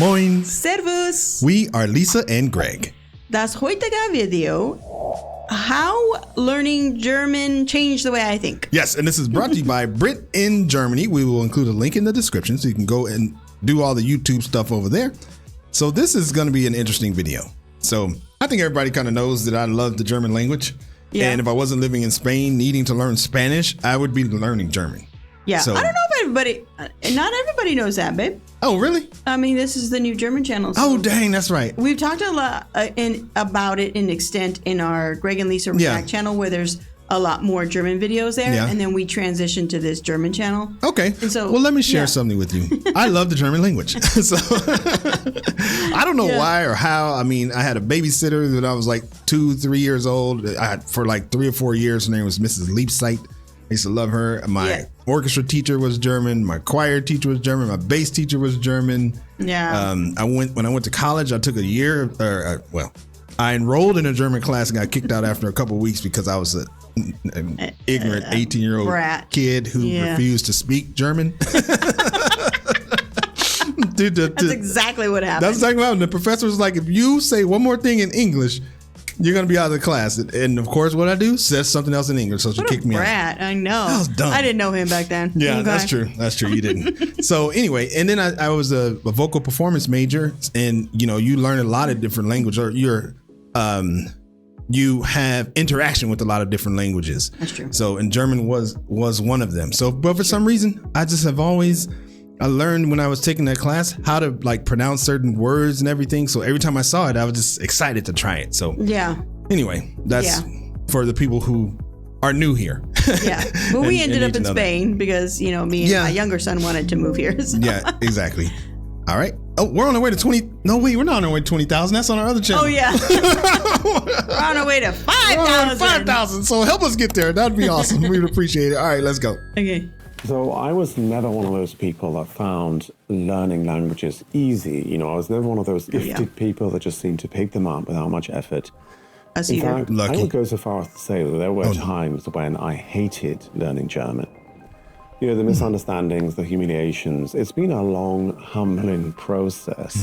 Moin. Servus. We are Lisa and Greg. Das heutige Video, how learning German changed the way I think. Yes, and this is brought to you by Brit in Germany. We will include a link in the description so you can go and do all the YouTube stuff over there. So this is going to be an interesting video. So I think everybody kind of knows that I love the German language. Yeah. And if I wasn't living in Spain needing to learn Spanish, I would be learning German. Yeah, so, I don't know if not everybody knows that, babe. Oh, really? I mean, this is the new German channel. So dang, that's right. We've talked a lot about it in extent in our Greg and Lisa React channel, where there's a lot more German videos there, and then we transitioned to this German channel. Okay, and so, well, let me share something with you. I love the German language. So I don't know why or how. I mean, I had a babysitter that I was like 2-3 years old. I had for like 3 or 4 years. Her name was Mrs. Leapsight. I used to love her. My orchestra teacher was German. My choir teacher was German. My bass teacher was German. Yeah. When I went to college, I took a year. I enrolled in a German class and got kicked out after a couple of weeks because I was an ignorant 18-year-old kid who refused to speak German. Dude, that's exactly what happened. That's exactly what happened. The professor was like, if you say one more thing in English, you're going to be out of the class. And of course, what I do, says something else in English. So she kicked me out. I know. That was dumb. I didn't know him back then. Yeah, that's true. That's true. You didn't. So anyway, and then I was a vocal performance major, and you learn a lot of different languages, or you have interaction with a lot of different languages. That's true. So, and German was one of them. So, but for some reason, I just have always, I learned when I was taking that class how to like pronounce certain words and everything. So every time I saw it, I was just excited to try it. So anyway, that's for the people who are new here. Yeah. Well, we ended up in Spain because, me and my younger son wanted to move here. So. Yeah, exactly. All right. Oh, we're on our way to 20. No, wait, we're not on our way to 20,000. That's on our other channel. Oh, yeah. We're on our way to 5,000. 5,000. So help us get there. That'd be awesome. We'd appreciate it. All right, let's go. Okay. So I was never one of those people that found learning languages easy. I was never one of those gifted people that just seemed to pick them up without much effort. In fact, I would go so far as to say that there were times when I hated learning German. The misunderstandings, the humiliations, it's been a long, humbling process.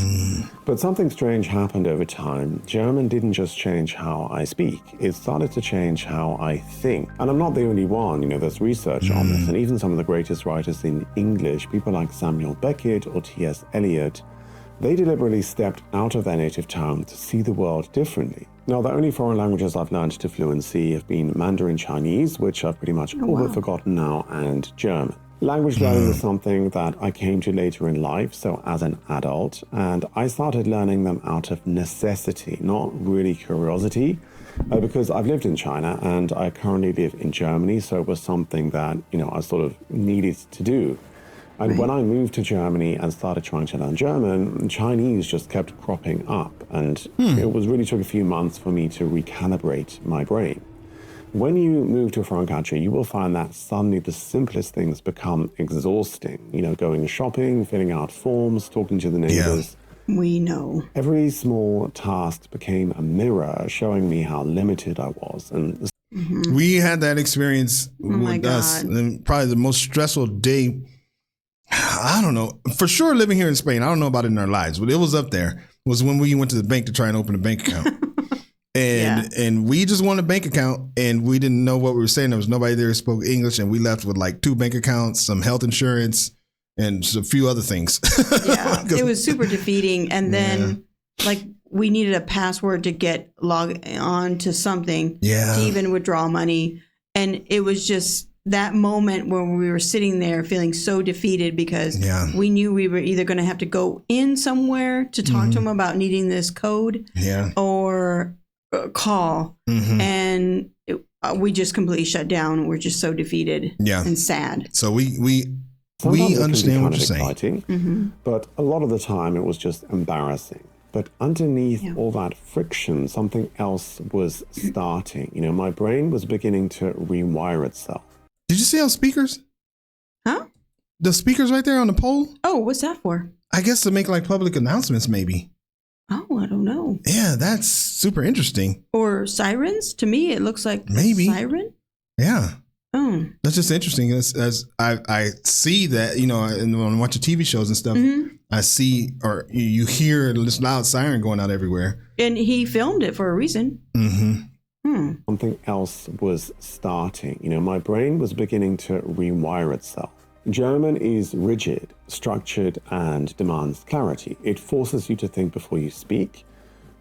But something strange happened over time. German didn't just change how I speak, it started to change how I think. And I'm not the only one, there's research on this, and even some of the greatest writers in English, people like Samuel Beckett or T.S. Eliot, they deliberately stepped out of their native tongue to see the world differently. Now, the only foreign languages I've learned to fluency have been Mandarin Chinese, which I've pretty much all but forgotten now, and German. Language learning is something that I came to later in life, so as an adult, and I started learning them out of necessity, not really curiosity, because I've lived in China and I currently live in Germany, so it was something that, I sort of needed to do. And when I moved to Germany and started trying to learn German, Chinese just kept cropping up. And it really took a few months for me to recalibrate my brain. When you move to a foreign country, you will find that suddenly the simplest things become exhausting. Going shopping, filling out forms, talking to the neighbors. Yeah. We know. Every small task became a mirror showing me how limited I was. And we had that experience with us. And probably the most stressful day. I don't know. For sure, living here in Spain, I don't know about it in our lives, but it was up there, was when we went to the bank to try and open a bank account. And we just wanted a bank account, and we didn't know what we were saying. There was nobody there who spoke English, and we left with like 2 bank accounts, some health insurance, and a few other things. Yeah, it was super defeating. And then we needed a password to get logged on to something to even withdraw money. And it was just that moment when we were sitting there feeling so defeated because we knew we were either going to have to go in somewhere to talk to them about needing this code or call. And we just completely shut down. We're just so defeated and sad. So we understand what you're saying. But a lot of the time it was just embarrassing. But underneath all that friction, something else was starting. My brain was beginning to rewire itself. Did you see those speakers? Huh? The speakers right there on the pole? Oh, what's that for? I guess to make like public announcements, maybe. Oh, I don't know. Yeah, that's super interesting. Or sirens? To me, it looks like maybe siren. Yeah. Oh, that's just interesting. As I see that, when I watch the TV shows and stuff, I see or you hear this loud siren going out everywhere. And he filmed it for a reason. Something else was starting. My brain was beginning to rewire itself. German is rigid, structured, and demands clarity. It forces you to think before you speak,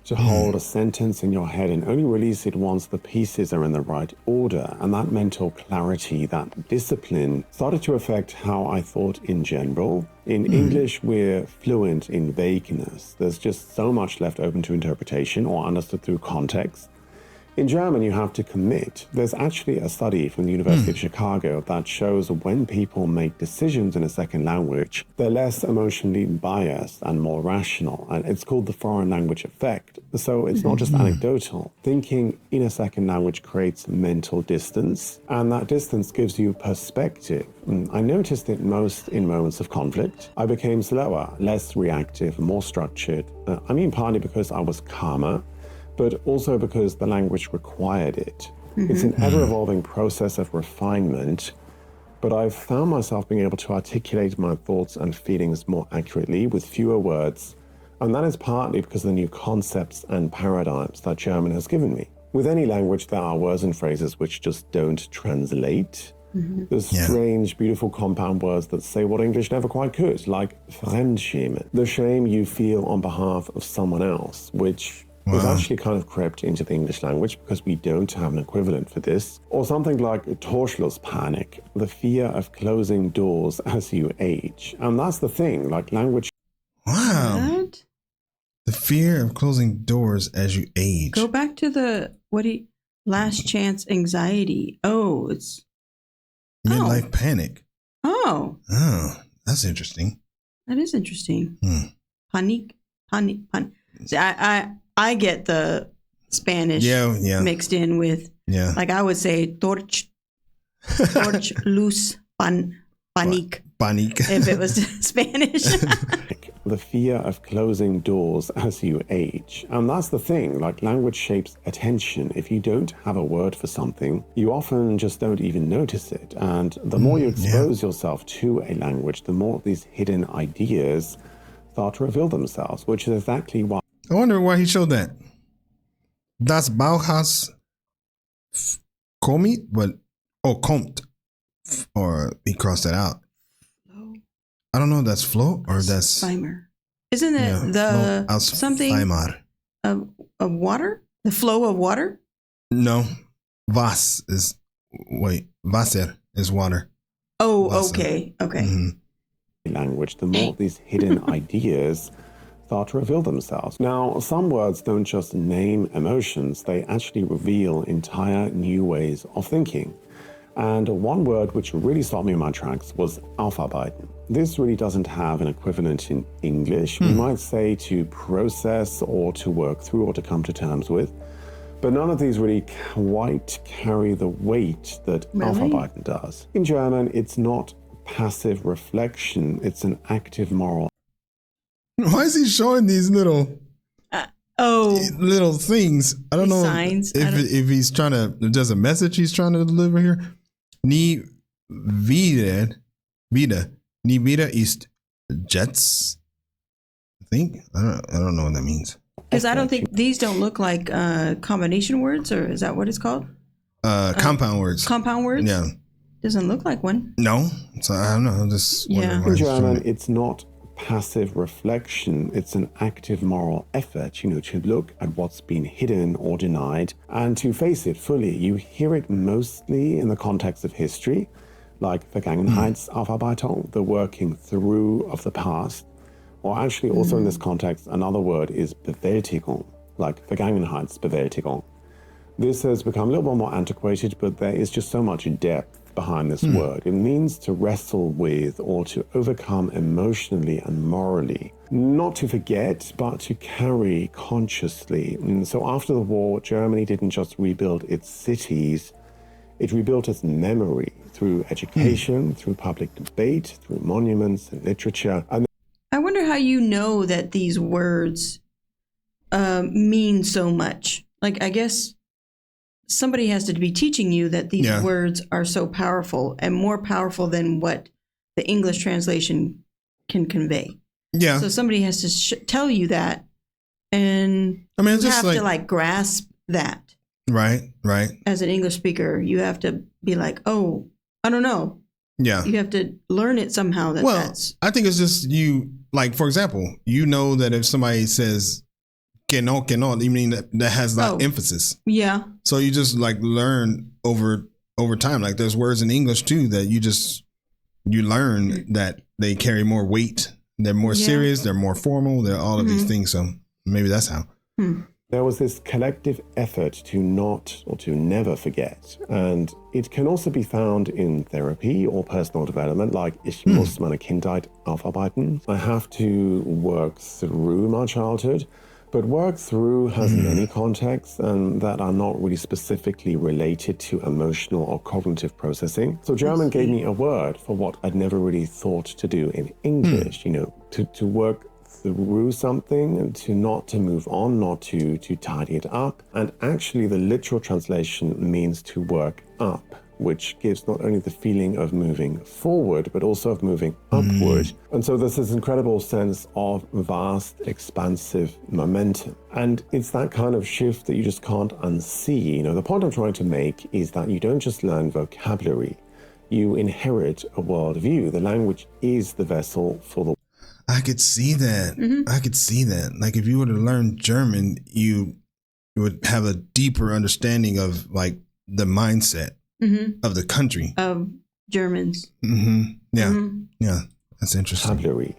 to hold a sentence in your head and only release it once the pieces are in the right order. And that mental clarity, that discipline, started to affect how I thought in general. In English, we're fluent in vagueness. There's just so much left open to interpretation or understood through context. In German, you have to commit. There's actually a study from the University of Chicago that shows when people make decisions in a second language, they're less emotionally biased and more rational. And it's called the foreign language effect. So it's not just anecdotal. Thinking in a second language creates mental distance, and that distance gives you perspective. I noticed it most in moments of conflict. I became slower, less reactive, more structured. Partly because I was calmer, but also because the language required it. It's an ever-evolving process of refinement, but I've found myself being able to articulate my thoughts and feelings more accurately with fewer words, and that is partly because of the new concepts and paradigms that German has given me. With any language, there are words and phrases which just don't translate. There's strange, beautiful compound words that say what English never quite could, like Fremdschämen, the shame you feel on behalf of someone else, which was actually kind of crept into the English language because we don't have an equivalent for this. Or something like Torschlusspanik, the fear of closing doors as you age. And that's the thing, like language. Wow. What? The fear of closing doors as you age. Go back to the, last chance anxiety. Oh, it's. Midlife panic. Oh. Oh, that's interesting. That is interesting. Panik. See, I get the Spanish mixed in with, like I would say, torch luz panic. Panic. If it was Spanish. The fear of closing doors as you age. And that's the thing, like language shapes attention. If you don't have a word for something, you often just don't even notice it. And the more you expose yourself to a language, the more these hidden ideas start to reveal themselves, which is exactly why. I wonder why he showed that. Das Bauhaus kommt, kommt. Or he crossed that out. I don't know if that's flow or that's Weimer. Isn't it the something Weimar. Of water? The flow of water? No. Wasser is water. Oh, Wasser. okay. Language, the more these hidden ideas start to reveal themselves. Now, some words don't just name emotions, they actually reveal entire new ways of thinking. And one word which really stopped me in my tracks was aufarbeiten. This really doesn't have an equivalent in English. We might say to process or to work through or to come to terms with, but none of these really quite carry the weight that aufarbeiten does. In German, it's not passive reflection, it's an active moral. Why is he showing these little things? I don't know signs. If he's trying to, if there's a message he's trying to deliver here. Nie wieder ist Jets. I think I don't know what that means. Because I don't think these don't look like combination words, or is that what it's called? Compound words. Compound words. Yeah. Doesn't look like one. No, so I don't know. Just in German, it's not passive reflection, it's an active moral effort, to look at what's been hidden or denied and to face it fully. You hear it mostly in the context of history, like Vergangenheitsaufarbeitung, the working through of the past, or actually also in this context, another word is Bewältigung, like Vergangenheitsbewältigung. This has become a little bit more antiquated, but there is just so much depth behind this word. It means to wrestle with or to overcome emotionally and morally. Not to forget, but to carry consciously. And so after the war, Germany didn't just rebuild its cities, it rebuilt its memory through education, through public debate, through monuments and literature. And I wonder how you know that these words mean so much. Like, I guess somebody has to be teaching you that these words are so powerful and more powerful than what the English translation can convey. Yeah. So somebody has to tell you that, and I mean, it's you just have to like grasp that. Right. As an English speaker, you have to be like, oh, I don't know. Yeah. You have to learn it somehow. I think it's just you, like, for example, you know that if somebody says que no, you mean that has that emphasis. Yeah. So you just like learn over time. Like there's words in English too that you learn that they carry more weight. They're more serious. They're more formal. They're all of these things. So maybe that's how. There was this collective effort to not or to never forget. And it can also be found in therapy or personal development, like ich muss meine Kindheit aufarbeiten. I have to work through my childhood. But work through has many contexts and that are not really specifically related to emotional or cognitive processing. So German gave me a word for what I'd never really thought to do in English, to work through something and to move on, not to tidy it up. And actually the literal translation means to work up, which gives not only the feeling of moving forward, but also of moving upward. And so there's this incredible sense of vast, expansive momentum. And it's that kind of shift that you just can't unsee. The point I'm trying to make is that you don't just learn vocabulary, you inherit a worldview. The language is the vessel for the... I could see that. I could see that. Like if you were to learn German, you would have a deeper understanding of like the mindset of the country. Of Germans. Yeah, that's interesting. Vocabulary.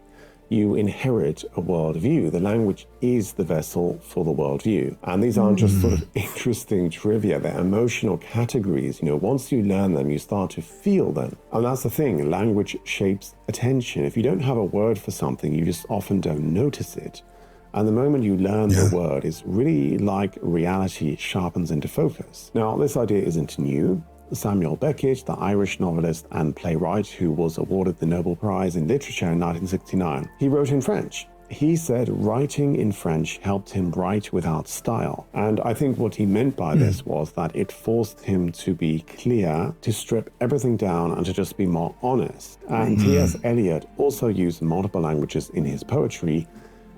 You inherit a worldview. The language is the vessel for the worldview. And these aren't just sort of interesting trivia. They're emotional categories. Once you learn them, you start to feel them. And that's the thing. Language shapes attention. If you don't have a word for something, you just often don't notice it. And the moment you learn the word, it's really like reality sharpens into focus. Now, this idea isn't new. Samuel Beckett, the Irish novelist and playwright who was awarded the Nobel Prize in Literature in 1969, he wrote in French. He said writing in French helped him write without style. And I think what he meant by this was that it forced him to be clear, to strip everything down and to just be more honest. And T.S. Eliot also used multiple languages in his poetry,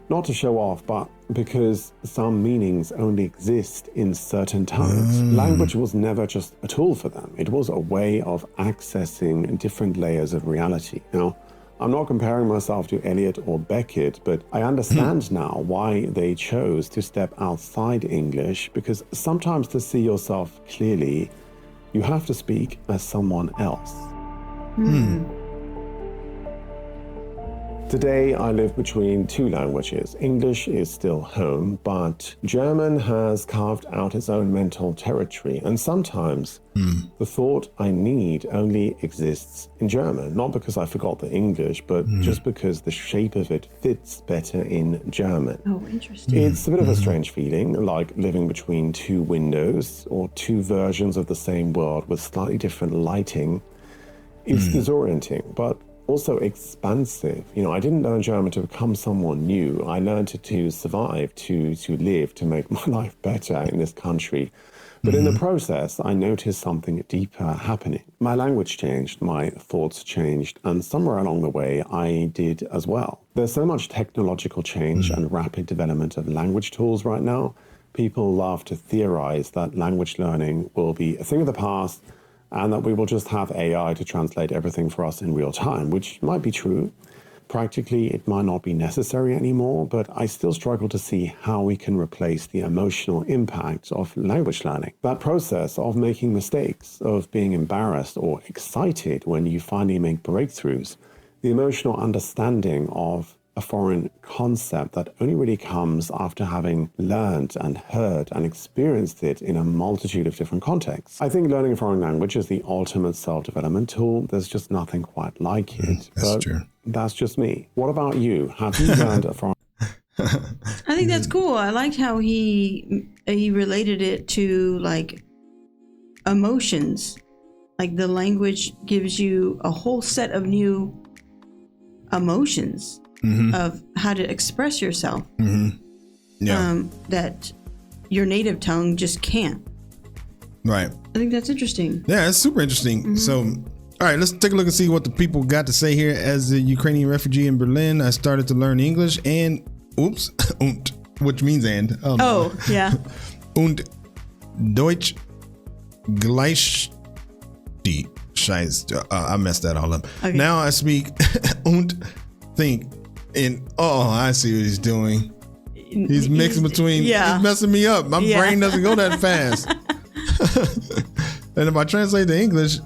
not to show off, but because some meanings only exist in certain tongues. Language was never just a tool for them. It was a way of accessing different layers of reality. Now, I'm not comparing myself to Eliot or Beckett, but I understand now why they chose to step outside English, because sometimes to see yourself clearly, you have to speak as someone else. Today, I live between two languages. English is still home, but German has carved out its own mental territory. And sometimes the thought I need only exists in German, not because I forgot the English, but just because the shape of it fits better in German. Oh, interesting. It's a bit of a strange feeling, like living between two windows or two versions of the same world with slightly different lighting. It's disorienting, but also expansive. I didn't learn German to become someone new. I learned it to survive, to live, to make my life better in this country. But in the process, I noticed something deeper happening. My language changed, my thoughts changed, and somewhere along the way, I did as well. There's so much technological change and rapid development of language tools right now. People love to theorize that language learning will be a thing of the past, and that we will just have AI to translate everything for us in real time, which might be true. Practically, it might not be necessary anymore, but I still struggle to see how we can replace the emotional impact of language learning. That process of making mistakes, of being embarrassed or excited when you finally make breakthroughs, the emotional understanding of a foreign concept that only really comes after having learned and heard and experienced it in a multitude of different contexts. I think learning a foreign language is the ultimate self-development tool. There's just nothing quite like it. That's true. That's just me. What about you? Have you learned a foreign... I think that's cool. I liked how he related it to like emotions. Like the language gives you a whole set of new emotions. Of how to express yourself that your native tongue just can't. Right. I think that's interesting. Yeah, it's super interesting. Mm-hmm. So, all right, let's take a look and see what the people got to say here. As a Ukrainian refugee in Berlin, I started to learn English and, und, which means and. Oh, yeah. Und Deutsch gleich die Scheiße. I messed that all up. Okay. Now I speak und think in, I see what he's doing. He's mixing between, he's messing me up. My brain doesn't go that fast. And if I translate to English,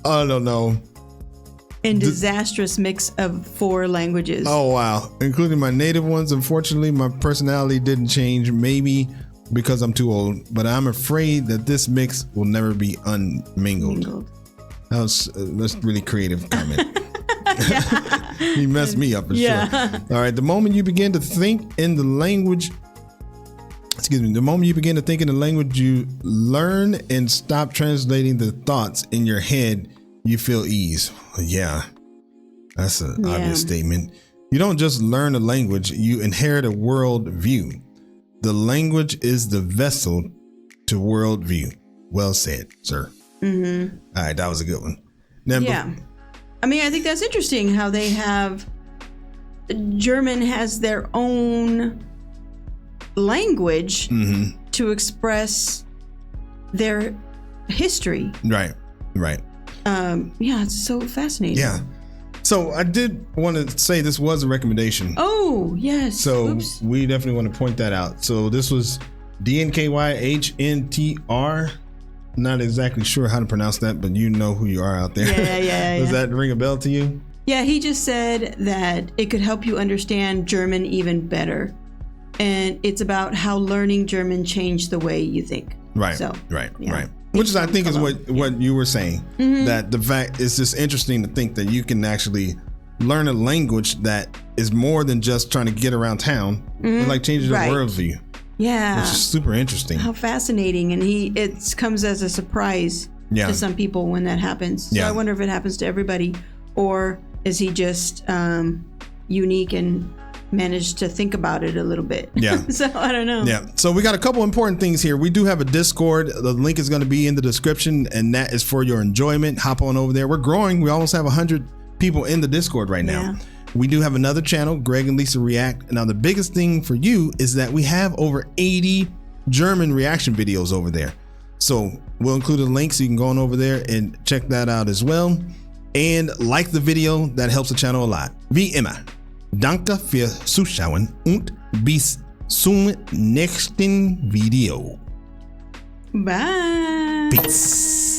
I don't know. In disastrous mix of 4 languages. Oh, wow. Including my native ones. Unfortunately, my personality didn't change. Maybe because I'm too old, but I'm afraid that this mix will never be unmingled. That's really creative comment. He messed me up for sure. All right. The moment you begin to think in the language, you learn and stop translating the thoughts in your head, you feel ease. Yeah. That's an obvious statement. You don't just learn a language, you inherit a world view. The language is the vessel to world view. Well said, sir. Mm-hmm. All right. That was a good one. Now, I mean, I think that's interesting how they have German has their own language to express their history. Right. It's so fascinating. Yeah. So I did want to say this was a recommendation. Oh, yes. So we definitely want to point that out. So this was DNKYHNTR. Not exactly sure how to pronounce that, but you know who you are out there. Yeah. Does that ring a bell to you? Yeah, he just said that it could help you understand German even better. And it's about how learning German changed the way you think. Right. So, right. Which is, I think, is what you were saying. Mm-hmm. That the fact it's just interesting to think that you can actually learn a language that is more than just trying to get around town. It like changes your worldview. Yeah. Which is super interesting. How fascinating. And it comes as a surprise to some people when that happens. So I wonder if it happens to everybody, or is he just unique and managed to think about it a little bit? Yeah. So I don't know. Yeah. So we got a couple important things here. We do have a Discord. The link is going to be in the description, and that is for your enjoyment. Hop on over there. We're growing. We almost have 100 people in the Discord right now. Yeah. We do have another channel, Greg and Lisa React. Now, the biggest thing for you is that we have over 80 German reaction videos over there. So we'll include a link so you can go on over there and check that out as well. And like the video, that helps the channel a lot. Wie immer, danke fürs Zuschauen und bis zum nächsten Video. Bye. Peace.